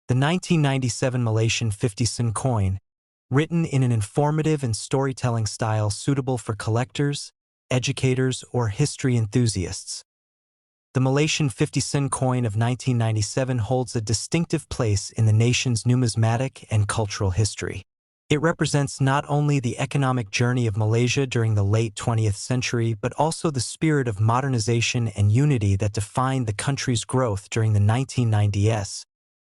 The 1997 Malaysian 50 sen coin, written in an informative and storytelling style suitable for collectors, educators, or history enthusiasts. The Malaysian 50 sen coin of 1997 holds a distinctive place in the nation's numismatic and cultural history. It represents not only the economic journey of Malaysia during the late 20th century, but also the spirit of modernization and unity that defined the country's growth during the 1990s.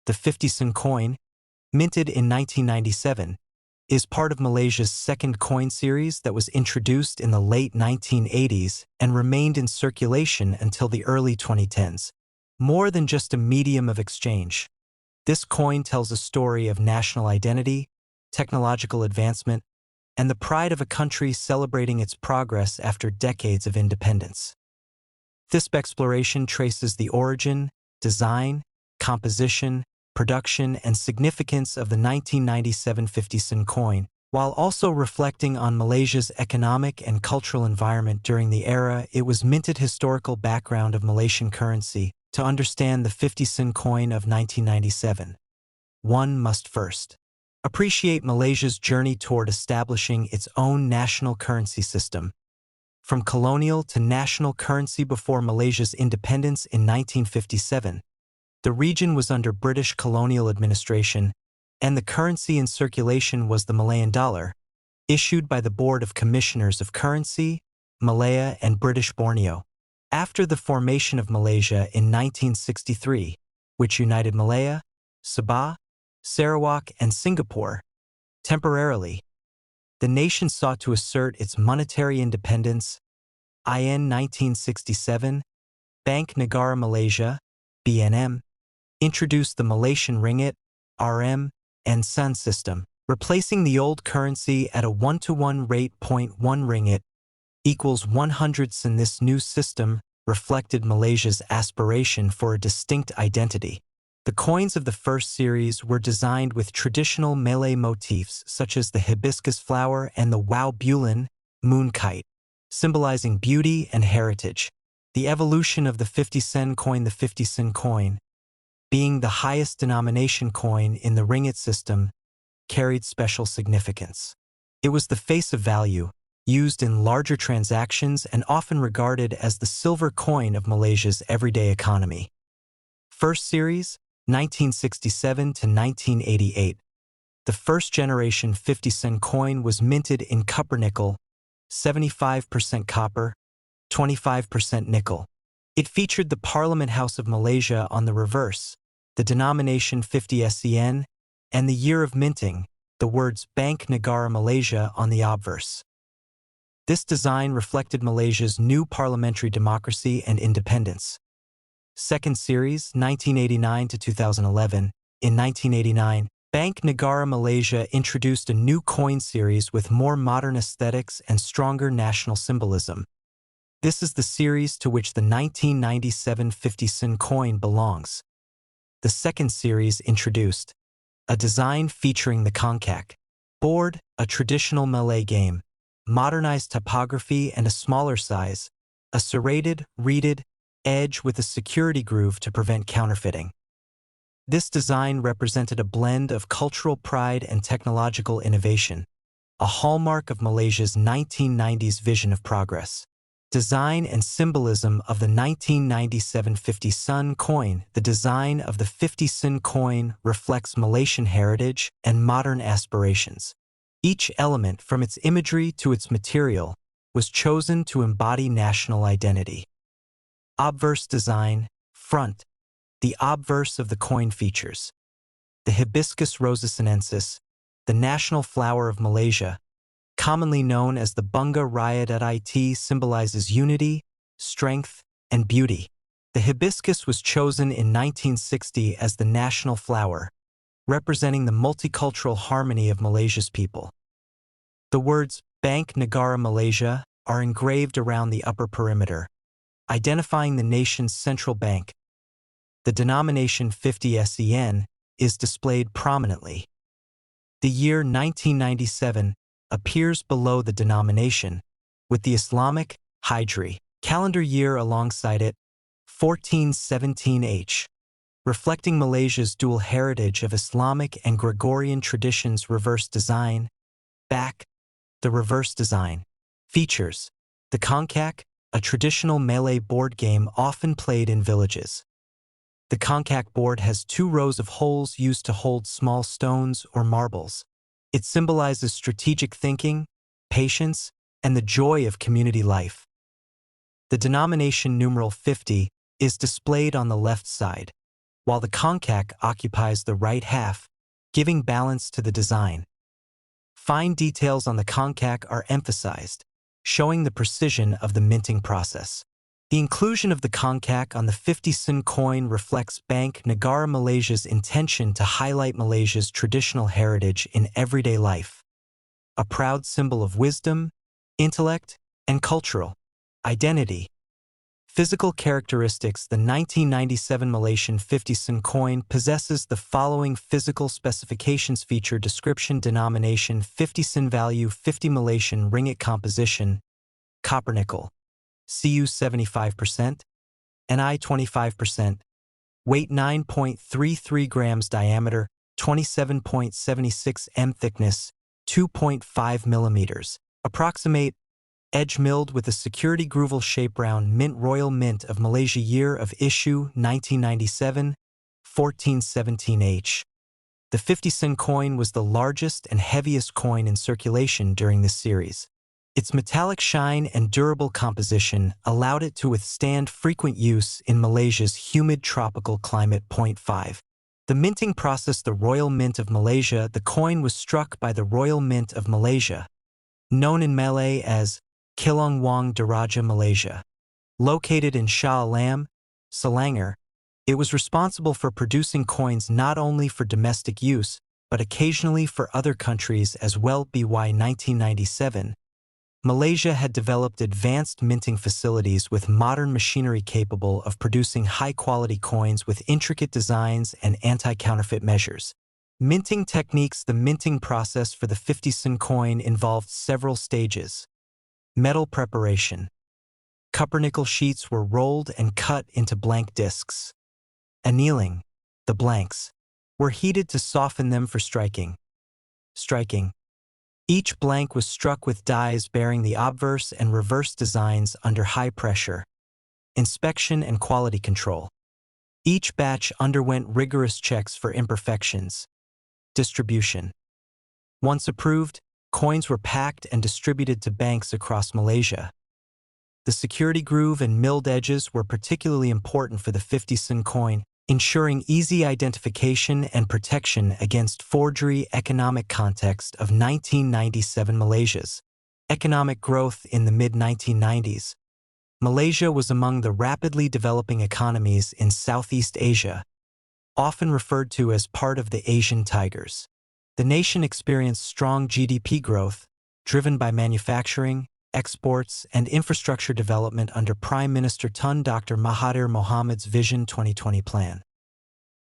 The 50 sen coin, minted in 1997, is part of Malaysia's second coin series that was introduced in the late 1980s and remained in circulation until the early 2010s. More than just a medium of exchange, this coin tells a story of national identity, technological advancement, and the pride of a country celebrating its progress after decades of independence. This exploration traces the origin, design, composition, production, and significance of the 1997 50 sen coin, while also reflecting on Malaysia's economic and cultural environment during the era it was minted. Historical background of Malaysian currency. To understand the 50 sen coin of 1997, one must first appreciate Malaysia's journey toward establishing its own national currency system. From colonial to national currency before Malaysia's independence in 1957, the region was under British colonial administration, and the currency in circulation was the Malayan dollar, issued by the Board of Commissioners of Currency, Malaya and British Borneo. After the formation of Malaysia in 1963, which united Malaya, Sabah, Sarawak, and Singapore, temporarily, the nation sought to assert its monetary independence. In 1967, Bank Negara Malaysia, BNM, introduced the Malaysian ringgit, RM, and sen system, replacing the old currency at a 1-to-1 rate. 1 ringgit equals 100 sen. This new system reflected Malaysia's aspiration for a distinct identity. The coins of the first series were designed with traditional Malay motifs such as the hibiscus flower and the wow bulan, moon kite, symbolizing beauty and heritage. The evolution of the 50 sen coin. The 50 sen coin, being the highest denomination coin in the ringgit system, carried special significance. It was the face of value, used in larger transactions and often regarded as the silver coin of Malaysia's everyday economy. First series, 1967 to 1988. The first generation 50 sen coin was minted in copper-nickel, 75% copper, 25% nickel. It featured the Parliament House of Malaysia on the reverse, the denomination 50 sen, and the year of minting, the words Bank Negara Malaysia on the obverse. This design reflected Malaysia's new parliamentary democracy and independence. Second series, 1989 to 2011. In 1989, Bank Negara Malaysia introduced a new coin series with more modern aesthetics and stronger national symbolism. This is the series to which the 1997 50 sen coin belongs. The second series introduced a design featuring the songket board, a traditional Malay game, modernized typography and a smaller size, a serrated, reeded edge with a security groove to prevent counterfeiting. This design represented a blend of cultural pride and technological innovation, a hallmark of Malaysia's 1990s vision of progress. Design and symbolism of the 1997 50 sen coin. The design of the 50 sen coin reflects Malaysian heritage and modern aspirations. Each element, from its imagery to its material, was chosen to embody national identity. Obverse design, front. The obverse of the coin features the hibiscus rosa sinensis, the national flower of Malaysia, commonly known as the bunga raya. It symbolizes unity, strength, and beauty. The hibiscus was chosen in 1960 as the national flower, representing the multicultural harmony of Malaysia's people. The words Bank Negara Malaysia are engraved around the upper perimeter, identifying the nation's central bank. The denomination 50 sen is displayed prominently. The year 1997 appears below the denomination, with the Islamic Hijri calendar year alongside it, 1417H. reflecting Malaysia's dual heritage of Islamic and Gregorian traditions. Reverse design. Back. The reverse design. Features. The kongkak, a traditional Malay board game often played in villages. The kongkak board has 2 rows of holes used to hold small stones or marbles. It symbolizes strategic thinking, patience, and the joy of community life. The denomination numeral 50 is displayed on the left side, while the kongkak occupies the right half, giving balance to the design. Fine details on the kongkak are emphasized, showing the precision of the minting process. The inclusion of the kongkak on the 50 sen coin reflects Bank Negara Malaysia's intention to highlight Malaysia's traditional heritage in everyday life. A proud symbol of wisdom, intellect, and cultural identity. Physical characteristics. The 1997 Malaysian 50 sen coin possesses the following physical specifications. Feature description. Denomination 50 sen. Value 50 Malaysian ringgit. Composition: copper nickel, Cu 75%, Ni 25%, weight 9.33 grams, diameter 27.76 m, thickness 2.5 millimeters, approximate. Edge milled with a security groove shape. Round mint. Royal Mint of Malaysia. Year of issue 1997, 1417H. The 50 sen coin was the largest and heaviest coin in circulation during this series. Its metallic shine and durable composition allowed it to withstand frequent use in Malaysia's humid tropical climate. 5. The minting process. The Royal Mint of Malaysia. The coin was struck by the Royal Mint of Malaysia, known in Malay as Kilong Wang Diraja Malaysia. Located in Shah Alam, Selangor, it was responsible for producing coins not only for domestic use, but occasionally for other countries as well. By 1997, Malaysia had developed advanced minting facilities with modern machinery capable of producing high-quality coins with intricate designs and anti-counterfeit measures. Minting techniques. The minting process for the 50 sen coin involved several stages. Metal preparation. Copper-nickel sheets were rolled and cut into blank discs. Annealing. The blanks were heated to soften them for striking. Striking. Each blank was struck with dies bearing the obverse and reverse designs under high pressure. Inspection and quality control. Each batch underwent rigorous checks for imperfections. Distribution. Once approved, coins were packed and distributed to banks across Malaysia. The security groove and milled edges were particularly important for the 50 sen coin, ensuring easy identification and protection against forgery. Economic context of 1997. Malaysia's economic growth. In the mid-1990s, Malaysia was among the rapidly developing economies in Southeast Asia, often referred to as part of the Asian Tigers. The nation experienced strong GDP growth, driven by manufacturing, exports, and infrastructure development under Prime Minister Tun Dr. Mahathir Mohamed's Vision 2020 plan.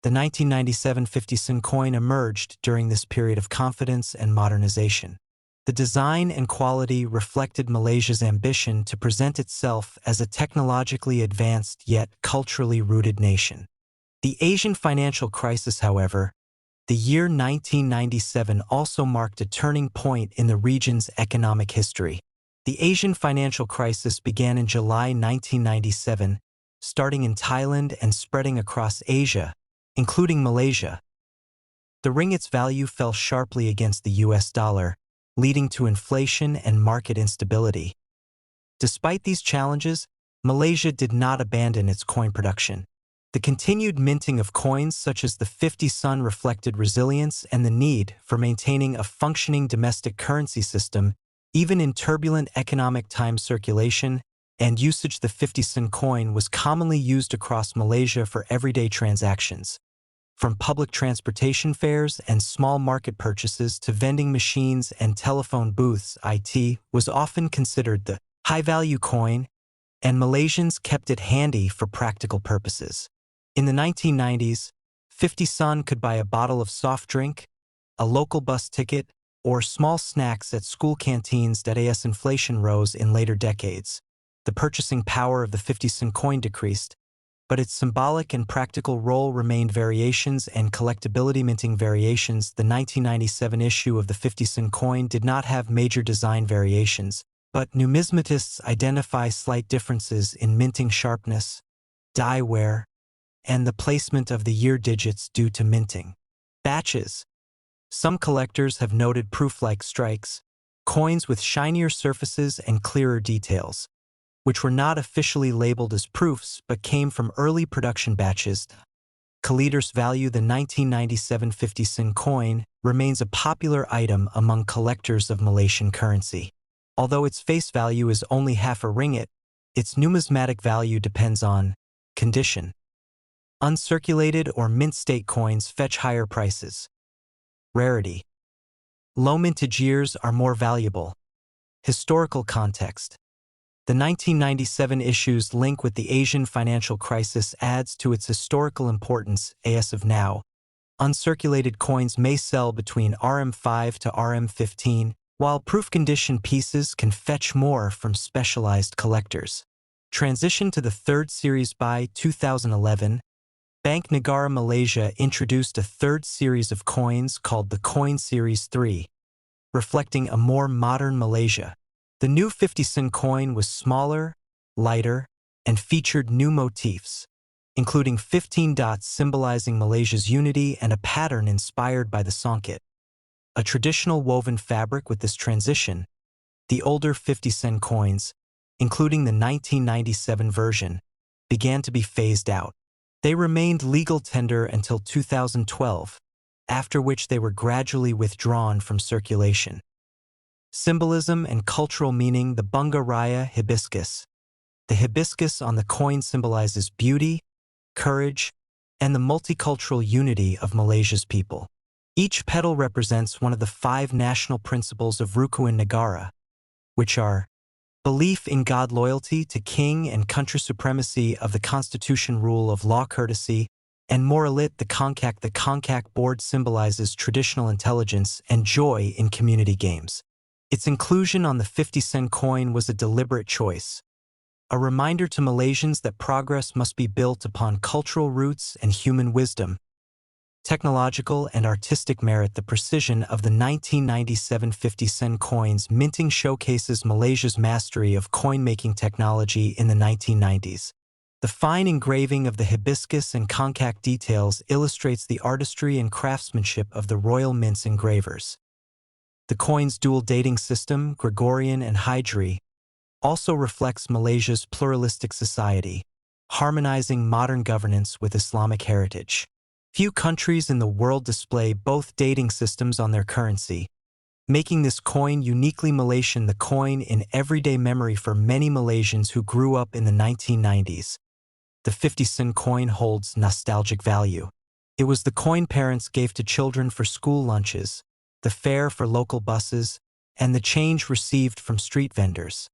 The 1997 50 sen coin emerged during this period of confidence and modernization. The design and quality reflected Malaysia's ambition to present itself as a technologically advanced yet culturally rooted nation. The Asian financial crisis, however, the year 1997 also marked a turning point in the region's economic history. The Asian financial crisis began in July 1997, starting in Thailand and spreading across Asia, including Malaysia. The ringgit's value fell sharply against the US dollar, leading to inflation and market instability. Despite these challenges, Malaysia did not abandon its coin production. The continued minting of coins such as the 50 sen reflected resilience and the need for maintaining a functioning domestic currency system, even in turbulent economic times. Circulation and usage. The 50 sen coin was commonly used across Malaysia for everyday transactions. From public transportation fares and small market purchases to vending machines and telephone booths, it was often considered the high-value coin, and Malaysians kept it handy for practical purposes. In the 1990s, 50 sen could buy a bottle of soft drink, a local bus ticket, or small snacks at school canteens. As inflation rose in later decades, the purchasing power of the 50 sen coin decreased, but its symbolic and practical role remained. Variations and collectability. Minting variations. The 1997 issue of the 50-cent coin did not have major design variations, but numismatists identify slight differences in minting sharpness, die wear, and the placement of the year digits due to minting. Batches. Some collectors have noted proof-like strikes, coins with shinier surfaces and clearer details, which were not officially labeled as proofs but came from early production batches. Collectors value. The 1997 50-cent coin remains a popular item among collectors of Malaysian currency. Although its face value is only half a ringgit, its numismatic value depends on condition. Uncirculated or mint-state coins fetch higher prices. Rarity. Low mintage years are more valuable. Historical context. The 1997 issue's link with the Asian financial crisis adds to its historical importance. As of now, uncirculated coins may sell between RM5 to RM15, while proof condition pieces can fetch more from specialized collectors. Transition to the third series. By 2011, Bank Negara Malaysia introduced a third series of coins called the Coin Series 3, reflecting a more modern Malaysia. The new 50-cent coin was smaller, lighter, and featured new motifs, including 15 dots symbolizing Malaysia's unity and a pattern inspired by the songket, a traditional woven fabric. With this transition, the older 50-cent coins, including the 1997 version, began to be phased out. They remained legal tender until 2012, after which they were gradually withdrawn from circulation. Symbolism and cultural meaning. The Bunga Raya hibiscus. The hibiscus on the coin symbolizes beauty, courage, and the multicultural unity of Malaysia's people. Each petal represents one of the 5 national principles of Rukun Negara, which are belief in God, loyalty to king and country, supremacy of the constitution, rule of law, courtesy, and moralit. The Konkak. The Konkak board symbolizes traditional intelligence and joy in community games. Its inclusion on the 50-cent coin was a deliberate choice, a reminder to Malaysians that progress must be built upon cultural roots and human wisdom. Technological and artistic merit. The precision of the 1997 50-cent coin's minting showcases Malaysia's mastery of coin-making technology in the 1990s. The fine engraving of the hibiscus and Konkak details illustrates the artistry and craftsmanship of the Royal Mint's engravers. The coin's dual dating system, Gregorian and Hijri, also reflects Malaysia's pluralistic society, harmonizing modern governance with Islamic heritage. Few countries in the world display both dating systems on their currency, making this coin uniquely Malaysian. The coin in everyday memory for many Malaysians who grew up in the 1990s. The 50-cent coin holds nostalgic value. It was the coin parents gave to children for school lunches, the fare for local buses, and the change received from street vendors.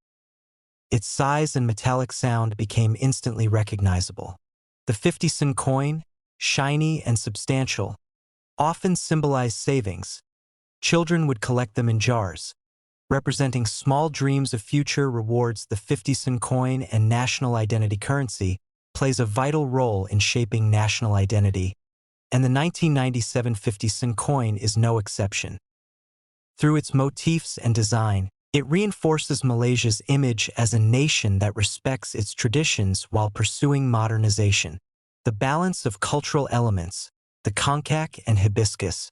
Its size and metallic sound became instantly recognizable. The 50-cent coin, shiny and substantial, often symbolized savings. Children would collect them in jars, representing small dreams of future rewards. The 50-cent coin and national identity currency plays a vital role in shaping national identity, and the 1997 50-cent coin is no exception. Through its motifs and design, it reinforces Malaysia's image as a nation that respects its traditions while pursuing modernization. The balance of cultural elements, the Konkak and hibiscus,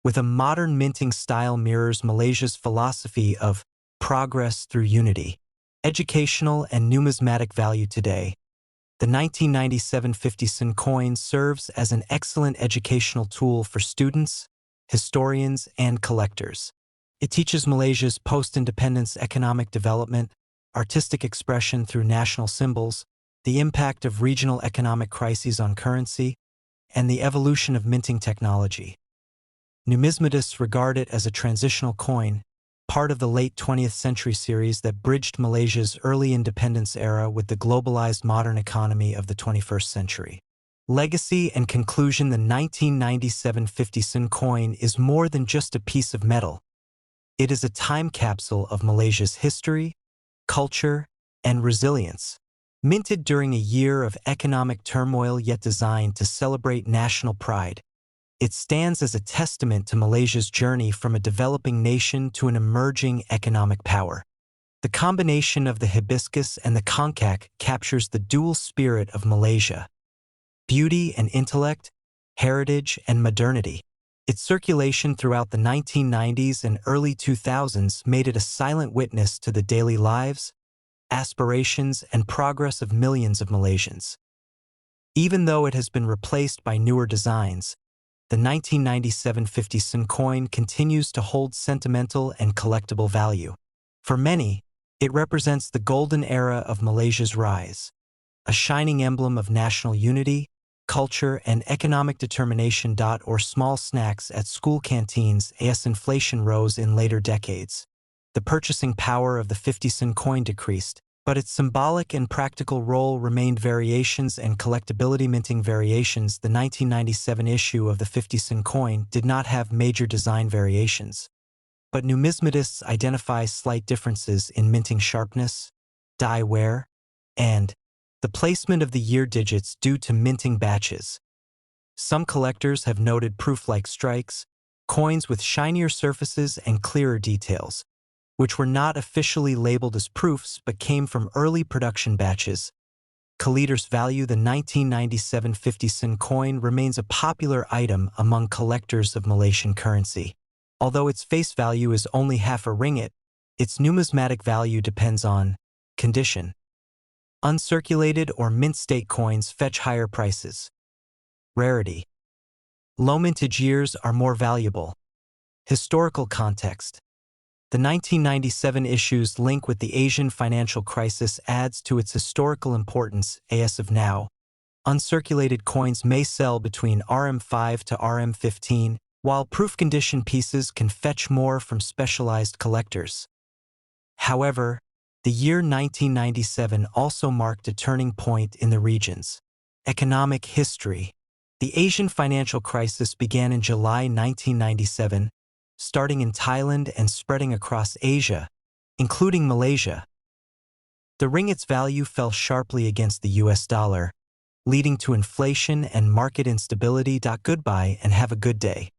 with a modern minting style mirrors Malaysia's philosophy of progress through unity. Educational and numismatic value. Today, the 1997 50-cent coin serves as an excellent educational tool for students, historians, and collectors. It teaches Malaysia's post-independence economic development, artistic expression through national symbols, the impact of regional economic crises on currency, and the evolution of minting technology. Numismatists regard it as a transitional coin, part of the late 20th century series that bridged Malaysia's early independence era with the globalized modern economy of the 21st century. Legacy and conclusion. The 1997 50-cent coin is more than just a piece of metal. It is a time capsule of Malaysia's history, culture, and resilience. Minted during a year of economic turmoil yet designed to celebrate national pride, it stands as a testament to Malaysia's journey from a developing nation to an emerging economic power. The combination of the hibiscus and the songket captures the dual spirit of Malaysia: beauty and intellect, heritage and modernity. Its circulation throughout the 1990s and early 2000s made it a silent witness to the daily lives, aspirations, and progress of millions of Malaysians. Even though it has been replaced by newer designs, the 1997 50 sen coin continues to hold sentimental and collectible value. For many, it represents the golden era of Malaysia's rise, a shining emblem of national unity, culture, and economic determination. Or small snacks at school canteens as inflation rose in later decades. The purchasing power of the 50 sen coin decreased, but its symbolic and practical role remained. Variations and collectability. Minting variations. The 1997 issue of the 50 sen coin did not have major design variations, but numismatists identify slight differences in minting sharpness, die wear, and the placement of the year digits due to minting batches. Some collectors have noted proof-like strikes, coins with shinier surfaces and clearer details, which were not officially labeled as proofs but came from early production batches. Collectors value. The 1997 50 sen coin remains a popular item among collectors of Malaysian currency. Although its face value is only half a ringgit, its numismatic value depends on condition. Uncirculated or mint state coins fetch higher prices. Rarity. Low mintage years are more valuable. Historical context. The 1997 issue's link with the Asian financial crisis adds to its historical importance. As of now, uncirculated coins may sell between RM5 to RM15, while proof condition pieces can fetch more from specialized collectors. However, the year 1997 also marked a turning point in the region's economic history. The Asian financial crisis began in July 1997, starting in Thailand and spreading across Asia, including Malaysia. The ringgit's value fell sharply against the US dollar, leading to inflation and market instability. Goodbye and have a good day.